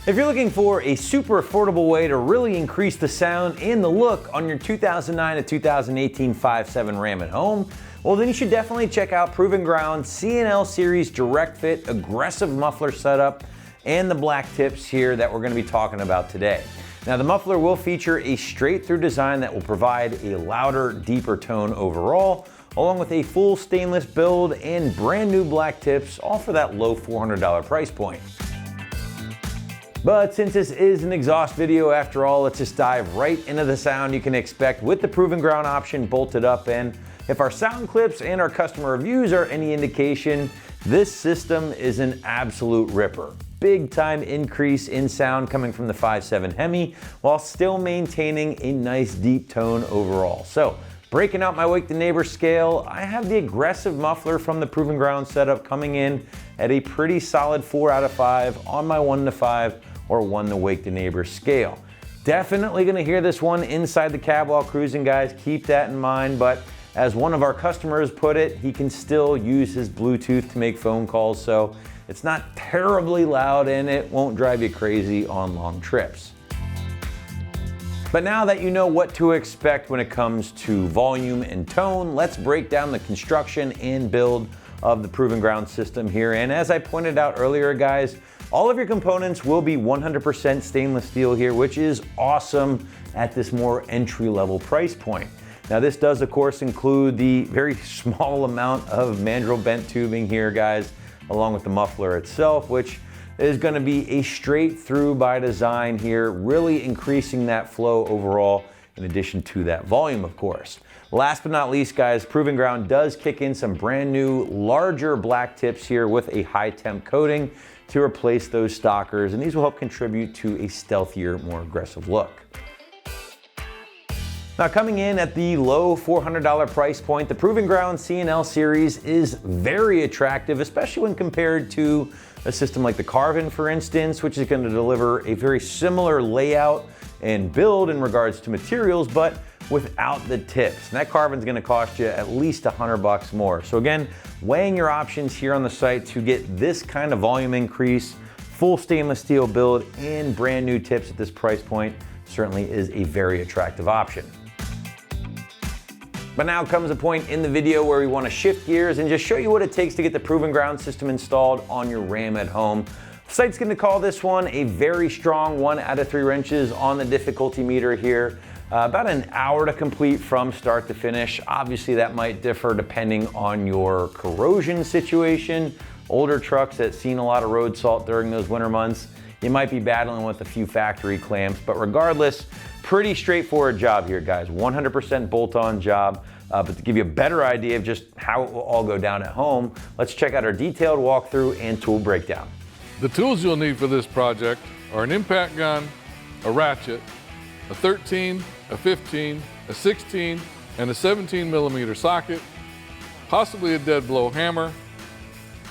If you're looking for a super affordable way to really increase the sound and the look on your 2009 to 2018 5.7 Ram at home, well then you should definitely check out Proven Ground C&L Series Direct Fit aggressive muffler setup and the black tips here that we're going to be talking about today. Now the muffler will feature a straight through design that will provide a louder, deeper tone overall, along with a full stainless build and brand new black tips, all for that low $400 price point. But since this is an exhaust video after all, let's just dive right into the sound you can expect with the Proven Ground option bolted up. And if our sound clips and our customer reviews are any indication, this system is an absolute ripper. Big time increase in sound coming from the 5.7 Hemi while still maintaining a nice deep tone overall. So breaking out my Wake the Neighbor scale, I have the aggressive muffler from the Proven Ground setup coming in at a pretty solid 4 out of 5 on my 1 to 5 or 1 to Wake the Neighbor scale. Definitely gonna hear this one inside the cab while cruising, guys. Keep that in mind, but as one of our customers put it, he can still use his Bluetooth to make phone calls, so it's not terribly loud and it won't drive you crazy on long trips. But now that you know what to expect when it comes to volume and tone, let's break down the construction and build of the Proven Ground system here. And as I pointed out earlier, guys, all of your components will be 100% stainless steel here, which is awesome at this more entry-level price point. Now this does of course include the very small amount of mandrel bent tubing here, guys, along with the muffler itself, which is going to be a straight through by design here, really increasing that flow overall in addition to that volume, of course. Last but not least, guys, Proven Ground does kick in some brand new, larger black tips here with a high temp coating to replace those stockers, and these will help contribute to a stealthier, more aggressive look. Now coming in at the low $400 price point, the Proven Ground C&L series is very attractive, especially when compared to a system like the Carvin, for instance, which is going to deliver a very similar layout and build in regards to materials, but without the tips. And that Carvin's going to cost you at least $100 more. So again, weighing your options here on the site to get this kind of volume increase, full stainless steel build, and brand new tips at this price point certainly is a very attractive option. But now comes a point in the video where we want to shift gears and just show you what it takes to get the Proven Ground system installed on your Ram at home. The site's going to call this one a very strong 1 out of 3 wrenches on the difficulty meter here. About an hour to complete from start to finish. Obviously that might differ depending on your corrosion situation. Older trucks that seen a lot of road salt during those winter months, you might be battling with a few factory clamps, but regardless, pretty straightforward job here, guys. 100% bolt-on job. But to give you a better idea of just how it will all go down at home, let's check out our detailed walkthrough and tool breakdown. The tools you'll need for this project are an impact gun, a ratchet, a 13, a 15, a 16, and a 17 millimeter socket, possibly a dead blow hammer,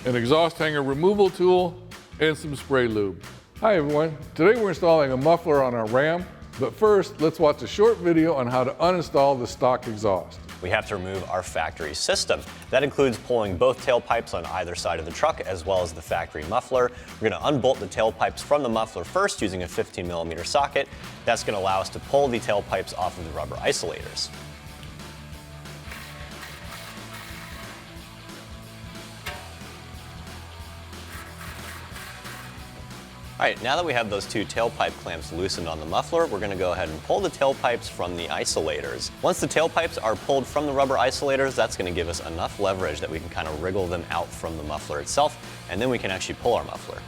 an exhaust hanger removal tool, and some spray lube. Hi everyone, today we're installing a muffler on our Ram, but first let's watch a short video on how to uninstall the stock exhaust. We have to remove our factory system. That includes pulling both tailpipes on either side of the truck as well as the factory muffler. We're going to unbolt the tailpipes from the muffler first using a 15 millimeter socket. That's going to allow us to pull the tailpipes off of the rubber isolators. All right, now that we have those 2 tailpipe clamps loosened on the muffler, we're going to go ahead and pull the tailpipes from the isolators. Once the tailpipes are pulled from the rubber isolators, that's going to give us enough leverage that we can kind of wriggle them out from the muffler itself, and then we can actually pull our muffler.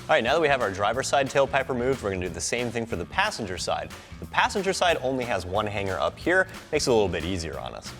All right, now that we have our driver's side tailpipe removed, we're gonna do the same thing for the passenger side. The passenger side only has one hanger up here, makes it a little bit easier on us.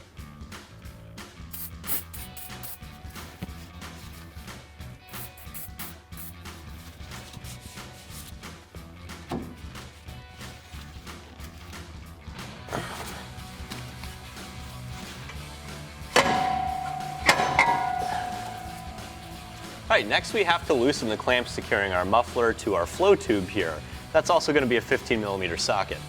right, next we have to loosen the clamps securing our muffler to our flow tube here. That's also going to be a 15mm socket.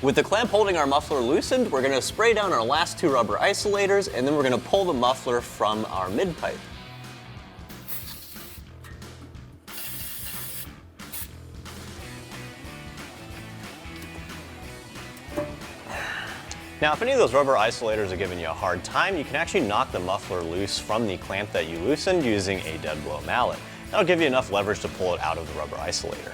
With the clamp holding our muffler loosened, we're going to spray down our last 2 rubber isolators, and then we're going to pull the muffler from our mid-pipe. Now, if any of those rubber isolators are giving you a hard time, you can actually knock the muffler loose from the clamp that you loosened using a dead blow mallet. That'll give you enough leverage to pull it out of the rubber isolator.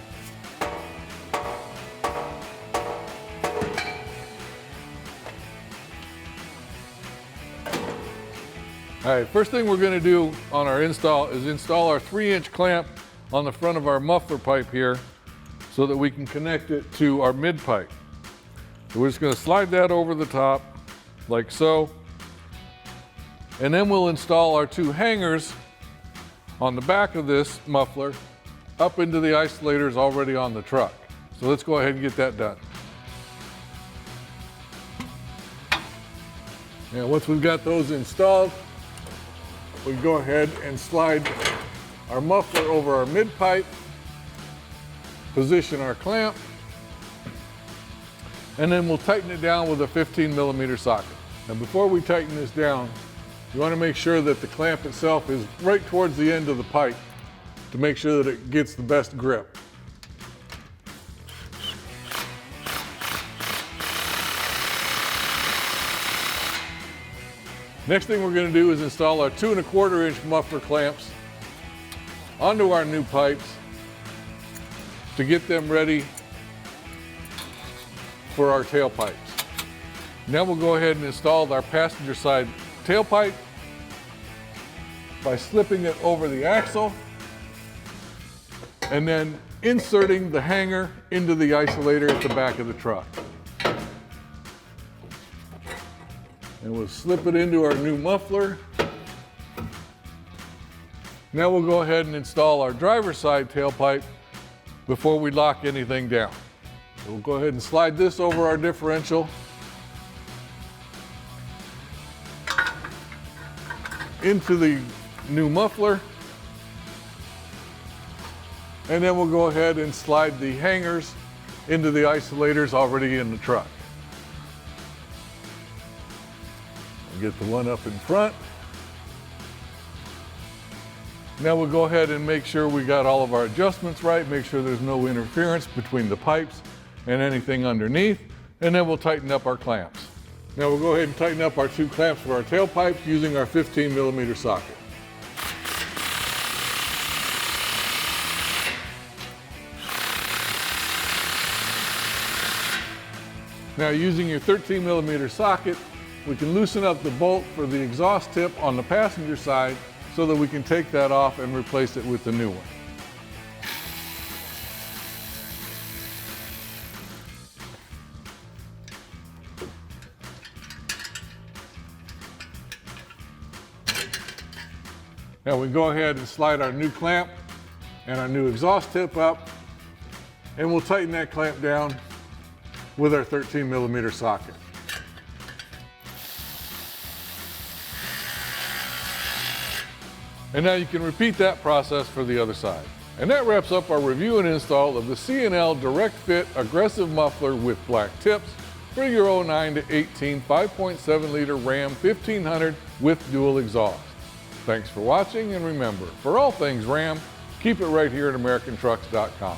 All right, first thing we're going to do on our install is install our 3-inch clamp on the front of our muffler pipe here so that we can connect it to our mid pipe. So we're just going to slide that over the top like so. And then we'll install our 2 hangers on the back of this muffler up into the isolators already on the truck. So let's go ahead and get that done. Now once we've got those installed, we go ahead and slide our muffler over our mid pipe, position our clamp, and then we'll tighten it down with a 15mm socket. Now before we tighten this down, you want to make sure that the clamp itself is right towards the end of the pipe to make sure that it gets the best grip. Next thing we're going to do is install our 2 1/4-inch muffler clamps onto our new pipes to get them ready for our tailpipes. Now we'll go ahead and install our passenger side tailpipe by slipping it over the axle and then inserting the hanger into the isolator at the back of the truck. And we'll slip it into our new muffler. Now we'll go ahead and install our driver's side tailpipe before we lock anything down. We'll go ahead and slide this over our differential into the new muffler. And then we'll go ahead and slide the hangers into the isolators already in the truck. Get the one up in front. Now we'll go ahead and make sure we got all of our adjustments right, make sure there's no interference between the pipes and anything underneath, and then we'll tighten up our clamps. Now we'll go ahead and tighten up our 2 clamps for our tailpipes using our 15mm socket. Now using your 13mm socket, we can loosen up the bolt for the exhaust tip on the passenger side so that we can take that off and replace it with the new one. Now we go ahead and slide our new clamp and our new exhaust tip up, and we'll tighten that clamp down with our 13mm socket. And now you can repeat that process for the other side. And that wraps up our review and install of the C&L Direct Fit Aggressive Muffler with black tips for your 09 to 18 5.7 liter Ram 1500 with dual exhaust. Thanks for watching, and remember, for all things Ram, keep it right here at AmericanTrucks.com.